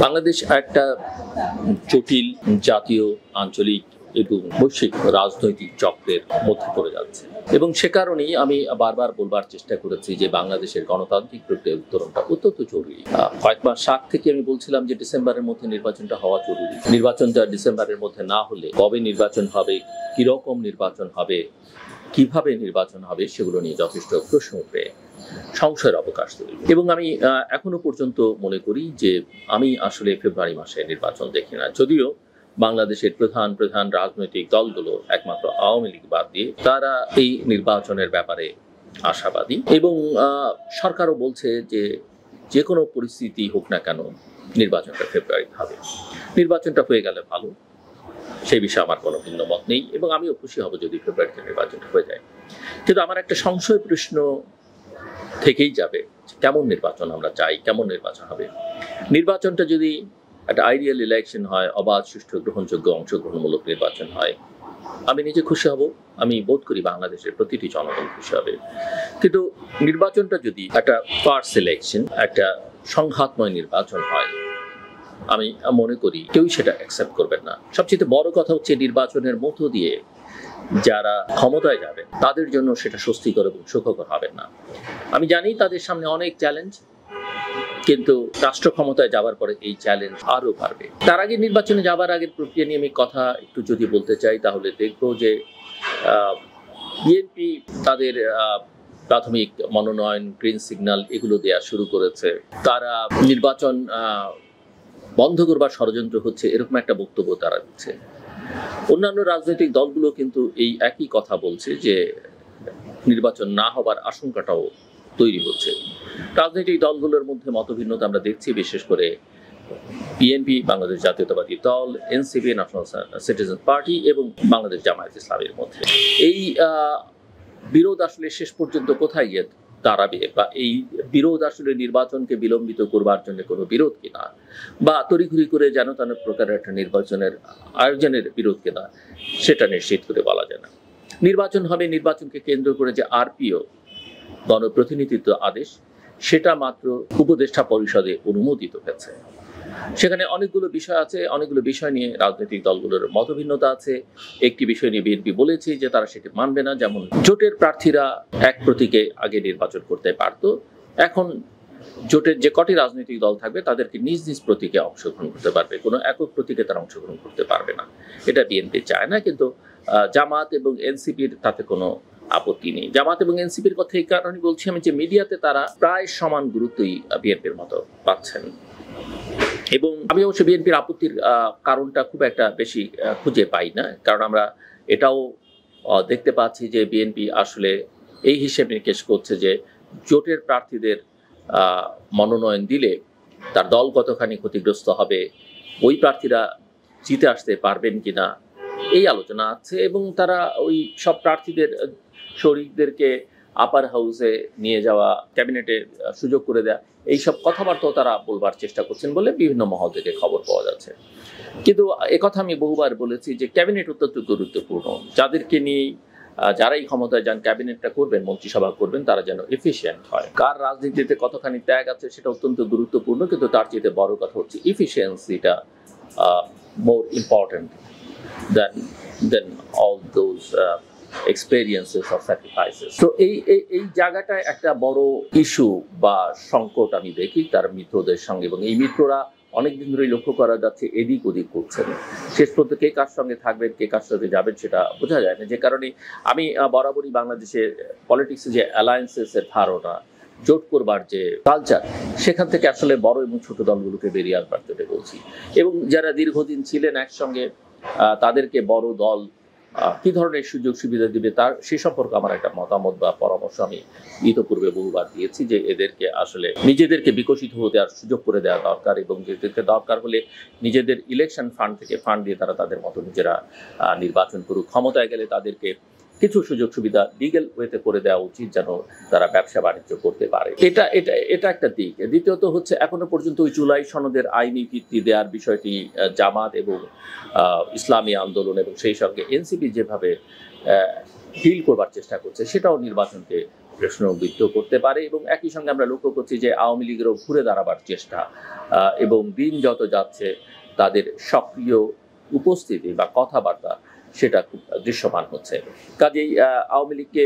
বাংলাদেশ একটা জটিল জাতীয়, আঞ্চলিক এবং বৈশ্বিক রাজনৈতিক চক্রের মধ্যে পড়ে যাচ্ছে এবং সে কারণেই আমি বারবার বলবার চেষ্টা করেছি যে বাংলাদেশের গণতান্ত্রিক প্রক্রিয়া উত্তরণটা অত্যন্ত জরুরি। কয়েক মাস আগ থেকে আমি বলছিলাম যে ডিসেম্বরের মধ্যে নির্বাচনটা হওয়া জরুরি। নির্বাচনটা ডিসেম্বরের মধ্যে না হলে কবে নির্বাচন হবে, কিরকম নির্বাচন হবে, কিভাবে নির্বাচন হবে সেগুলো নিয়ে যথেষ্ট প্রশ্ন উঠবে, সংশয়ের অবকাশ তৈরি। এবং আমি এখনো পর্যন্ত মনে করি যে আমি আসলে ফেব্রুয়ারি মাসে নির্বাচন দেখি না, যদিও বাংলাদেশের প্রধান প্রধান রাজনৈতিক দলগুলো একমাত্র আওয়ামী লীগ বাদ দিয়ে তারা এই নির্বাচনের ব্যাপারে আশাবাদী এবং সরকারও বলছে যে যে কোনো পরিস্থিতি হোক না কেন নির্বাচনটা ফেব্রুয়ারিতে হবে। নির্বাচনটা হয়ে গেলে ভালো, সেই বিষয়ে আমার কোনো ভিন্ন মত নেই এবং আমিও খুশি হব যদি ফেব্রুয়ারিতে নির্বাচনটা হয়ে যায়। কিন্তু আমার একটা সংশয় প্রশ্ন থেকেই যাবে, কেমন নির্বাচন আমরা চাই, কেমন নির্বাচন হবে। নির্বাচনটা যদি একটা আইডিয়াল ইলেকশন হয়, অবাধ, সুষ্ঠু, গ্রহণযোগ্য, অংশগ্রহণমূলক নির্বাচন হয়, আমি নিজে খুশি হব, আমি বোধ করি বাংলাদেশের প্রতিটি জনগণ খুশি হবে। কিন্তু নির্বাচনটা যদি একটা ফার্স্ট ইলেকশন, একটা সংঘাতময় নির্বাচন হয়, আমি মনে করি কেউই সেটা অ্যাকসেপ্ট করবেন না। সবচেয়ে বড় কথা হচ্ছে নির্বাচনের মধ্য দিয়ে যারা ক্ষমতায় যাবে তাদের জন্য সেটা স্বস্তিকর এবং সুখকর হবে না। আমি জানি তাদের সামনে অনেক চ্যালেঞ্জ, কিন্তু রাষ্ট্র ক্ষমতায় যাওয়ার পরে এই চ্যালেঞ্জ আরো বাড়বে। তার আগে নির্বাচনে যাবার আগের প্রক্রিয়া নিয়ে আমি কথা একটু যদি বলতে চাই, তাহলে দেখবো যে বিএনপি তাদের প্রাথমিক মনোনয়ন, গ্রিন সিগন্যাল এগুলো দেওয়া শুরু করেছে। তারা নির্বাচন বন্ধ করবার ষড়যন্ত্র হচ্ছে এরকম একটা বক্তব্য তারা দিচ্ছে। অন্যান্য রাজনৈতিক দলগুলো কিন্তু এই একই কথা বলছে যে নির্বাচন না হবার আশঙ্কাটাও তৈরি হচ্ছে। রাজনৈতিক দলগুলোর মধ্যে মতভিন্নতা আমরা দেখছি, বিশেষ করে বিএনপি, বাংলাদেশ জাতীয়তাবাদী দল, এনসিপি, ন্যাশনাল সিটিজেন পার্টি এবং বাংলাদেশ জামায়াত ইসলামের মধ্যে এই বিরোধ আসলে শেষ পর্যন্ত কোথায় গিয়ে দাঁড়াবে, বা এই বিরোধ আসলে নির্বাচনকে বিলম্বিত করবার জন্য কোনো বিরোধ কিনা, বা তড়িঘড়ি করে যেন তেন প্রকারের একটা নির্বাচনের আয়োজনের বিরোধ কিনা, সেটা নিশ্চিত করে বলা যায় না। নির্বাচন হবে, নির্বাচনকে কেন্দ্র করে যে আরপিও গণপ্রতিনিধিত্ব আদেশ, সেটা মাত্র উপদেষ্টা পরিষদে অনুমোদিত হয়েছে। সেখানে অনেকগুলো বিষয় আছে, অনেকগুলো বিষয় নিয়ে রাজনৈতিক দলগুলোর মতভিন্নতা আছে। একটি বিষয় নিয়ে বিএনপি বলেছে যে তারা সেটি মানবে না, যেমন জোটের প্রার্থীরা এক প্রতীকে আগে নির্বাচন করতে পারত, এখন জোটের যে কটি রাজনৈতিক দল থাকবে তাদেরকে নিজ নিজ প্রতীকে অংশগ্রহণ করতে পারবে, কোনো একক প্রতীকে তারা অংশগ্রহণ করতে পারবে না। এটা বিএনপি চায় না, কিন্তু জামাত এবং এনসিপির তাতে কোনো আপত্তি নেই। জামাত এবং এনসিপির কথা এই কারণে বলছি আমি যে মিডিয়াতে তারা প্রায় সমান গুরুত্বই বিএনপির মতো পাচ্ছেন এবং আমি অবশ্য বিএনপির আপত্তির কারণটা খুব একটা বেশি খুঁজে পাই না, কারণ আমরা এটাও দেখতে পাচ্ছি যে বিএনপি আসলে এই হিসেবে নিকেশ করছে যে জোটের প্রার্থীদের মনোনয়ন দিলে তার দল কতখানি ক্ষতিগ্রস্ত হবে, ওই প্রার্থীরা জিতে আসতে পারবেন কিনা, এই আলোচনা আছে এবং তারা ওই সব প্রার্থীদের শরীকদেরকে আপার হাউসে নিয়ে যাওয়া, ক্যাবিনেটে সুযোগ করে দেয়া, এইসব কথাবার্তাও তারা বলবার চেষ্টা করছেন বলে বিভিন্ন মহল থেকে খবর পাওয়া যাচ্ছে। কিন্তু একথা আমি বহুবার বলেছি যে ক্যাবিনেট অত্যন্ত গুরুত্বপূর্ণ। যাদেরকে নিয়ে যারাই ক্ষমতায় যান, ক্যাবিনেটটা করবেন, মন্ত্রিসভা করবেন, তারা যেন এফিশিয়েন্ট হয়। কার রাজনীতিতে কতখানি ত্যাগ আছে সেটা অত্যন্ত গুরুত্বপূর্ণ, কিন্তু তার চেয়ে বড় কথা হচ্ছে এফিশিয়েন্সিটা more important than all those experiences of sacrifices. তো এই জায়গাটায় একটা বড় ইস্যু বা সংকট আমি দেখি তার মিত্রদের সঙ্গে, এবং এই মিত্ররা অনেকদিন ধরেই লক্ষ্য করা যাচ্ছে এদিক ওদিক করছেন। শেষ পর্যন্ত কে কার সঙ্গে থাকবেন, কে কার সাথে যাবেন সেটা বোঝা যায় না। যে কারণে আমি বরাবরই বাংলাদেশের পলিটিক্সে যে অ্যালায়েন্সেসের ধারণা, জোট করবার যে কালচার, সেখান থেকে আসলে বড় এবং ছোট দলগুলোকে বেরিয়ে আসবার জন্য বলছি। এবং যারা দীর্ঘদিন ছিলেন একসঙ্গে, তাদেরকে বড় দল কি ধরনের সুযোগ সুবিধা দিবে তার সে সম্পর্কে আমার একটা মতামত বা পরামর্শ আমি ইতিপূর্বে বহুবার দিয়েছি, যে এদেরকে আসলে নিজেদেরকে বিকশিত হতে আর সুযোগ করে দেওয়া দরকার, এবং যেদেরকে দরকার হলে নিজেদের ইলেকশন ফান্ড থেকে ফান্ড দিয়ে তারা তাদের মতো নিজেরা নির্বাচন করুক। ক্ষমতায় গেলে তাদেরকে কিছু সুযোগ সুবিধা লিগ্যাল ওয়েতে করে দেওয়া উচিত, যেন তারা ব্যবসা বাণিজ্য করতে পারে। এটা একটা দিক। দ্বিতীয়ত হচ্ছে এখনো পর্যন্ত ওই জুলাই সনদের আইনি ভিত্তি দেওয়ার বিষয়টি জামাত এবং ইসলামী আন্দোলন এবং সেই সঙ্গে এনসিপি যেভাবে ডিল করবার চেষ্টা করছে, সেটাও নির্বাচনকে প্রশ্নবিদ্ধ করতে পারে। এবং একই সঙ্গে আমরা লক্ষ্য করছি যে আওয়ামী লীগেরও ঘুরে দাঁড়াবার চেষ্টা, এবং দিন যত যাচ্ছে তাদের সক্রিয় উপস্থিতি বা কথাবার্তা সেটা খুব দৃশ্যমান হচ্ছে। কাজেই আওয়ামী লীগকে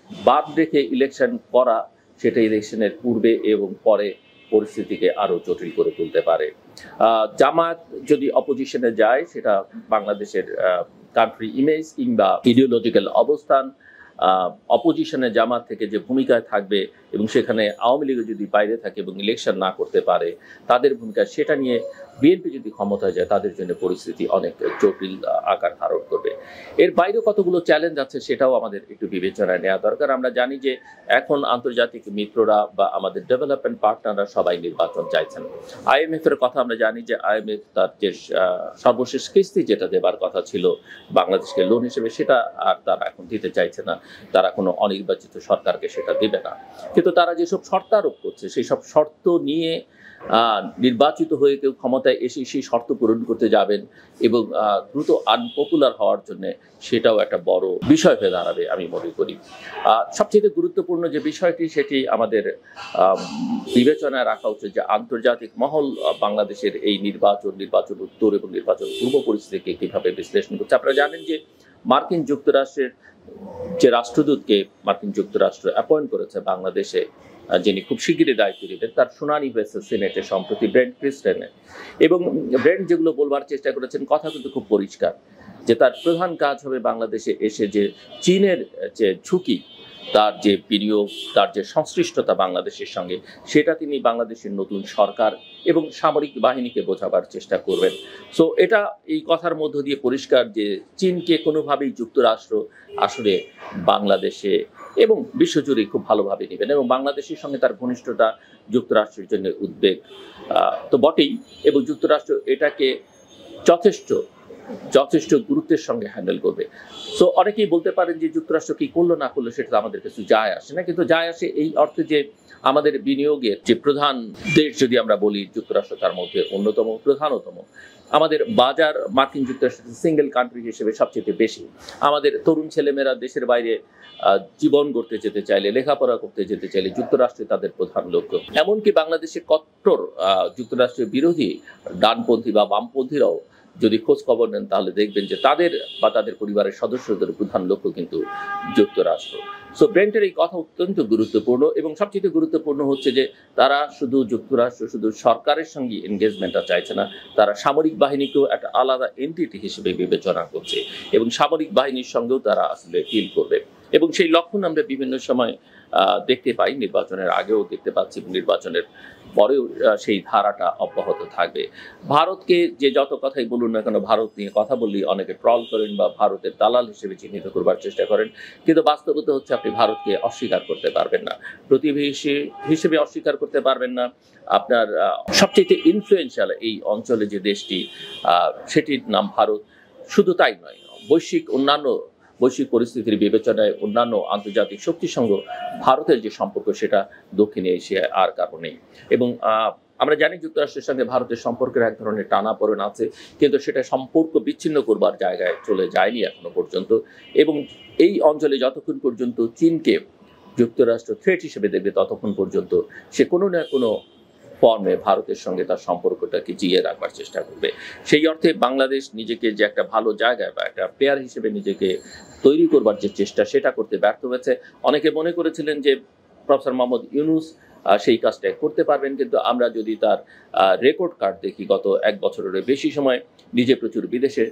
বাদ রেখে ইলেকশন করা, সেটা ইলেকশনের পূর্বে এবং পরে পরিস্থিতিকে আরো জটিল করে তুলতে পারে। জামাত যদি অপোজিশনে যায়, সেটা বাংলাদেশের কান্ট্রি ইমেজ কিংবা ইডিওলজিক্যাল অবস্থান, অপোজিশনে জামাত থেকে যে ভূমিকায় থাকবে এবং সেখানে আওয়ামী লীগ যদি বাইরে থাকে এবং ইলেকশন না করতে পারে তাদের ভূমিকা, সেটা নিয়ে বিএনপি যদি ক্ষমতায় যায় তাদের জন্য পরিস্থিতি অনেক জটিল আকার ধারণ করবে। এর বাইরে কতগুলো চ্যালেঞ্জ আছে সেটাও আমাদের একটু বিবেচনায় নেওয়া দরকার। আমরা জানি যে এখন আন্তর্জাতিক মিত্ররা বা আমাদের ডেভেলপমেন্ট পার্টনাররা সবাই নির্বাচন চাইছেন। IMF এর কথা আমরা জানি যে IMF তার যে সর্বশেষ কিস্তি যেটা দেবার কথা ছিল বাংলাদেশকে লোন হিসেবে, সেটা আর তারা এখন দিতে চাইছে না। তারা কোনো অনির্বাচিত সরকারকে সেটা দেবে না। কিন্তু তারা যেসব শর্ত আরোপ করছে সেই সব শর্ত নিয়ে নির্বাচিত হয়ে কেউ ক্ষমতায় এসে সেই শর্ত পূরণ করতে যাবেন এবং দ্রুত আনপপুলার হওয়ার জন্য, সেটাও একটা বড় বিষয় হয়ে দাঁড়াবে আমি মনে করি। সবচেয়ে গুরুত্বপূর্ণ যে বিষয়টি সেটি আমাদের বিবেচনায় রাখা উচিত যে আন্তর্জাতিক মহল বাংলাদেশের এই নির্বাচন উত্তর এবং নির্বাচন পূর্ব পরিস্থিতিকে কিভাবে বিশ্লেষণ করছে। আপনারা জানেন যে মার্কিন যুক্তরাষ্ট্রের যে রাষ্ট্রদূতকে মার্কিন যুক্তরাষ্ট্র অ্যাপয়েন্ট করেছে বাংলাদেশে, যিনি খুব শিগগিরই দায়িত্ব নেবেন, তার শুনানি হয়েছে সিনেটে সম্প্রতি ব্রেন্ট ক্রিস্টেনে। এবং ব্রেন্ট যেগুলো বলবার চেষ্টা করেছেন, কথা কিন্তু খুব পরিষ্কার যে তার প্রধান কাজ হবে বাংলাদেশে এসে যে চীনের যে ঝুঁকি, তার যে বিনিয়োগ, তার যে সংশ্লিষ্টতা বাংলাদেশের সঙ্গে, সেটা তিনি বাংলাদেশের নতুন সরকার এবং সামরিক বাহিনীকে বোঝাবার চেষ্টা করবেন। সো এটা এই কথার মধ্য দিয়ে পরিষ্কার যে চীনকে কোনোভাবেই যুক্তরাষ্ট্র আসলে বাংলাদেশে এবং বিশ্বজুড়ে খুব ভালোভাবে নেবেন, এবং বাংলাদেশের সঙ্গে তার ঘনিষ্ঠতা যুক্তরাষ্ট্রের জন্য উদ্বেগ তো বটেই, এবং যুক্তরাষ্ট্র এটাকে যথেষ্ট গুরুত্বের সঙ্গে হ্যান্ডেল করবে। সো অনেকেই বলতে পারেন যে যুক্তরাষ্ট্র কি করলো না করলো সেটা আমাদের কিছু যায় আসে না, কিন্তু যায় আসে এই অর্থে যে আমাদের বিনিয়োগের যে প্রধান দেশ যদি আমরা বলি যুক্তরাষ্ট্র, তার মধ্যে অন্যতম প্রধানতম। আমাদের বাজার মার্কিন যুক্তরাষ্ট্রের সিঙ্গেল কান্ট্রি হিসেবে সবচেয়ে বেশি। আমাদের তরুণ ছেলেমেয়েরা দেশের বাইরে জীবন গড়তে যেতে চাইলে, লেখাপড়া করতে যেতে চাইলে যুক্তরাষ্ট্রে তাদের প্রধান লক্ষ্য। এমনকি বাংলাদেশের কট্টর যুক্তরাষ্ট্রের বিরোধী ডানপন্থী বা বামপন্থীরাও যদি খোঁজ খবর নেন তাহলে দেখবেন যে তাদের বা তাদের পরিবারের সদস্যদের প্রধান লক্ষ্য কিন্তু যুক্তরাষ্ট্র। সো ব্রেন্টের এই কথা অত্যন্ত গুরুত্বপূর্ণ, এবং সবচেয়ে গুরুত্বপূর্ণ হচ্ছে যে তারা শুধু সরকারের সঙ্গে এনগেজমেন্টটা চাইছে না, তারা সামরিক বাহিনীকেও একটা আলাদা এন্টিটি হিসেবে বিবেচনা করছে, এবং সামরিক বাহিনীর সঙ্গেও তারা আসলে ডিল করবে। এবং সেই লক্ষণ আমরা বিভিন্ন সময় দেখতে পাই, নির্বাচনের আগেও দেখতে পাচ্ছি, নির্বাচনের পরেও সেই ধারাটা অব্যাহত থাকবে। ভারতকে যে যত কথাই বলুন না কেন, ভারত নিয়ে কথা বললেই অনেকে ট্রল করেন বা ভারতের দালাল হিসেবে চিহ্নিত করবার চেষ্টা করেন, কিন্তু বাস্তবতা হচ্ছে আপনি ভারতকে অস্বীকার করতে পারবেন না, প্রতিবেশী হিসেবে অস্বীকার করতে পারবেন না। আপনার সবচেয়ে ইনফ্লুয়েন্সিয়াল এই অঞ্চলে যে দেশটি, সেটির নাম ভারত। শুধু তাই নয়, বৈশ্বিক পরিস্থিতির বিবেচনায় অন্যান্য আন্তর্জাতিক শক্তির সঙ্গে ভারতের যে সম্পর্ক, সেটা দক্ষিণ এশিয়ায় আর কারণেই। এবং আমরা জানি যুক্তরাষ্ট্রের সঙ্গে ভারতের সম্পর্কের এক ধরনের টানাপোড়েন আছে, কিন্তু সেটা সম্পর্ক বিচ্ছিন্ন করবার জায়গায় চলে যায়নি এখনো পর্যন্ত। এবং এই অঞ্চলে যতক্ষণ পর্যন্ত চীনকে যুক্তরাষ্ট্র থ্রেট হিসেবে দেখবে, ততক্ষণ পর্যন্ত সে কোনো না কোনো ফর্মে ভারতের সঙ্গে তার সম্পর্কটাকে জিয়ে রাখবার চেষ্টা করবে। সেই অর্থে বাংলাদেশ নিজেকে যে একটা ভালো জায়গায় বা একটা প্লেয়ার হিসেবে নিজেকে তৈরি করবার যে চেষ্টা, সেটা করতে ব্যর্থ হয়েছে। অনেকে মনে করেছিলেন যে প্রফেসর মোহাম্মদ ইউনূস সেই কাজটা করতে পারবেন, কিন্তু আমরা যদি তার রেকর্ড কার্ড দেখি, গত এক বছরের বেশি সময় নিজে প্রচুর বিদেশে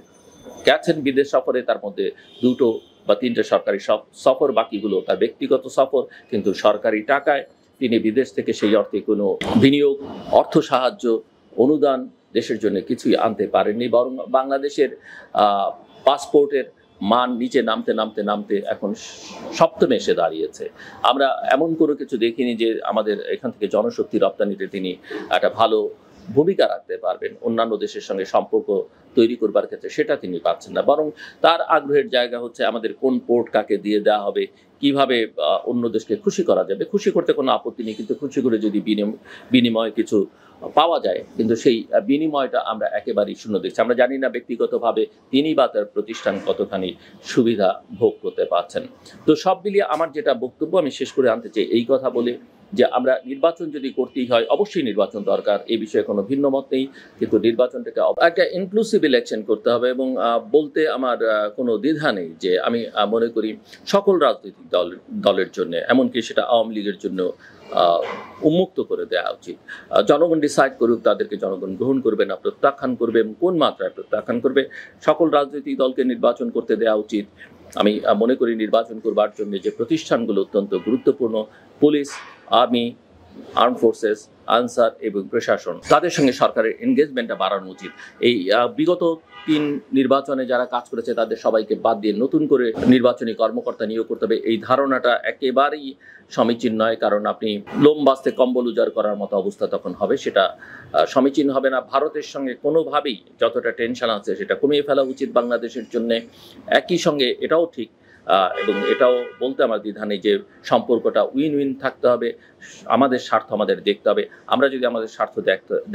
গেছেন, বিদেশ সফরে, তার মধ্যে 2টো বা 3টে সরকারি সফর, বাকিগুলো তার ব্যক্তিগত সফর, কিন্তু সরকারি টাকায় তিনি বিদেশ থেকে সেই অর্থে কোনো বিনিয়োগ, অর্থ সাহায্য, অনুদান দেশের জন্য কিছুই আনতে পারেননি, বরং বাংলাদেশের পাসপোর্টের মান নিচে নামতে এখন 7ম এসে দাঁড়িয়েছে। আমরা এমন কোনো কিছু দেখিনি যে আমাদের এখান থেকে জনশক্তি রপ্তানিতে তিনি একটা ভালো ভূমিকা রাখতে পারবেন অন্যান্য দেশের সঙ্গে সম্পর্ক তৈরি করবার ক্ষেত্রে, সেটা তিনি পাচ্ছেন না। বরং তার আগ্রহের জায়গা হচ্ছে আমাদের কোন পোর্ট কাকে দিয়ে দেওয়া হবে, কিভাবে অন্য দেশকে খুশি করা যাবে। খুশি করতে কোনো আপত্তি নেই, কিন্তু খুশি করে যদি বিনিময়ে কিছু পাওয়া যায়, কিন্তু সেই বিনিময়টা আমরা একেবারেই শূন্য দেখছি। আমরা জানি না ব্যক্তিগতভাবে তিনি বা তার প্রতিষ্ঠান কতখানি সুবিধা ভোগ করতে পারছেন। তো সব মিলিয়ে আমার যেটা বক্তব্য, আমি শেষ করে আনতে চাই এই কথা বলে যে আমরা নির্বাচন যদি করতেই হয়, অবশ্যই নির্বাচন দরকার, এই বিষয়ে কোনো ভিন্ন মত নেই, কিন্তু নির্বাচনটাকে একটা ইনক্লুসিভ ইলেকশন করতে হবে। এবং বলতে আমার কোনো দ্বিধা নেই যে আমি মনে করি সকল রাজনৈতিক দলের জন্য, এমনকি সেটা আওয়ামী লীগের জন্য উন্মুক্ত করে দেওয়া উচিত। জনগণ ডিসাইড করুক, তাদেরকে জনগণ গ্রহণ করবে না প্রত্যাখ্যান করবে, এবং কোন মাত্রায় প্রত্যাখ্যান করবে। সকল রাজনৈতিক দলকে নির্বাচন করতে দেওয়া উচিত। আমি মনে করি নির্বাচন করবার জন্য যে প্রতিষ্ঠানগুলো অত্যন্ত গুরুত্বপূর্ণ, police, army, arm forces, answer এবং প্রশাসন, তাদের সঙ্গে সরকারের এনগেজমেন্টটা বাড়ানো উচিত। এই বিগত 3 নির্বাচনে যারা কাজ করেছে তাদের সবাইকে বাদ দিয়ে নতুন করে নির্বাচনী কর্মকর্তা নিয়োগ করতে হবে, এই ধারণাটা একেবারেই সমীচীন নয়। কারণ আপনি লোম বাস্তে কম্বল উজাড় করার মতো অবস্থা তখন হবে, সেটা সমীচীন হবে না। ভারতের সঙ্গে কোনোভাবেই যতটা টেনশন আছে সেটা কমিয়ে ফেলা উচিত বাংলাদেশের জন্য। একই সঙ্গে এটাও ঠিক, এবং এটাও বলতে আমার দ্বিধা নেই যে সম্পর্কটা উইন উইন থাকতে হবে। আমাদের স্বার্থ আমাদের দেখতে হবে। আমরা যদি আমাদের স্বার্থ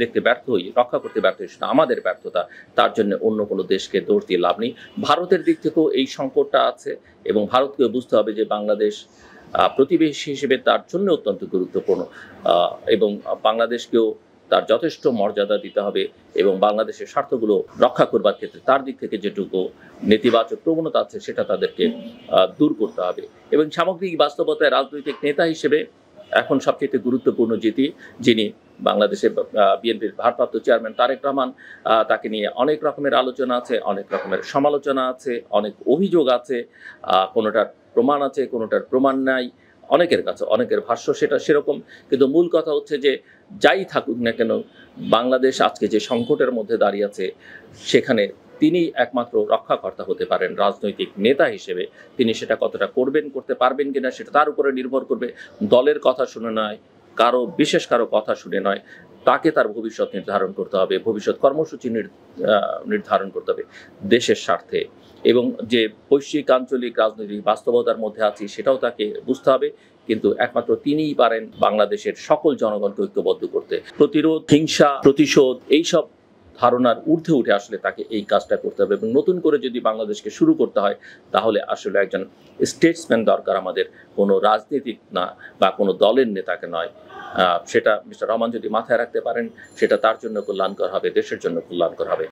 দেখতে ব্যর্থ হই, রক্ষা করতে ব্যর্থ হই, সেটা আমাদের ব্যর্থতা। তার জন্য অন্য কোনো দেশকে দোষ দিয়ে লাভ নেই। ভারতের দিক থেকেও এই সংকটটা আছে, এবং ভারতকেও বুঝতে হবে যে বাংলাদেশ প্রতিবেশী হিসেবে তার জন্য অত্যন্ত গুরুত্বপূর্ণ, এবং বাংলাদেশকেও তার যথেষ্ট মর্যাদা দিতে হবে, এবং বাংলাদেশের স্বার্থগুলো রক্ষা করবার ক্ষেত্রে তার দিক থেকে যেটুকু নেতিবাচক প্রবণতা আছে সেটা তাদেরকে দূর করতে হবে। এবং সামগ্রিক বাস্তবতায় রাজনৈতিক নেতা হিসেবে এখন সবচেয়ে গুরুত্বপূর্ণ যিনি বাংলাদেশের বিএনপির ভারপ্রাপ্ত চেয়ারম্যান তারেক রহমান, তাকে নিয়ে অনেক রকমের আলোচনা আছে, অনেক রকমের সমালোচনা আছে, অনেক অভিযোগ আছে, কোনোটার প্রমাণ আছে, কোনোটার প্রমাণ নাই, অনেকের কাছে অনেকের ভাষ্য সেটা সেরকম। কিন্তু মূল কথা হচ্ছে যে যাই থাকুক না কেন, বাংলাদেশ আজকে যে সংকটের মধ্যে দাঁড়িয়ে আছে, সেখানে তিনি একমাত্র রক্ষাকর্তা হতে পারেন রাজনৈতিক নেতা হিসেবে। তিনি সেটা কতটা করতে পারবেন কিনা সেটা তার উপরে নির্ভর করবে। দলের কথা শুনে নয়, বিশেষ কারো কথা শুনে নয়, তাকে তার ভবিষ্যৎ নির্ধারণ করতে হবে, ভবিষ্যৎ কর্মসূচি নির্ধারণ করতে হবে দেশের স্বার্থে। এবং যে বৈশ্বিক আঞ্চলিক রাজনৈতিক বাস্তবতার মধ্যে আছি সেটাও তাকে বুঝতে হবে। কিন্তু একমাত্র তিনিই পারেন বাংলাদেশের সকল জনগণকে ঐক্যবদ্ধ করতে। প্রতিরোধ, হিংসা, প্রতিশোধ, এইসব ধারণার ঊর্ধ্বে উঠে আসলে তাকে এই কাজটা করতে হবে। এবং নতুন করে যদি বাংলাদেশকে শুরু করতে হয়, তাহলে আসলে একজন স্টেটসম্যান দরকার আমাদের, কোনো রাজনীতিক না বা কোনো দলের নেতাকে নয়। সেটা মিস্টার রহমান যদি মাথায় রাখতে পারেন, সেটা তার জন্য কল্যাণকর হবে, দেশের জন্য কল্যাণকর হবে।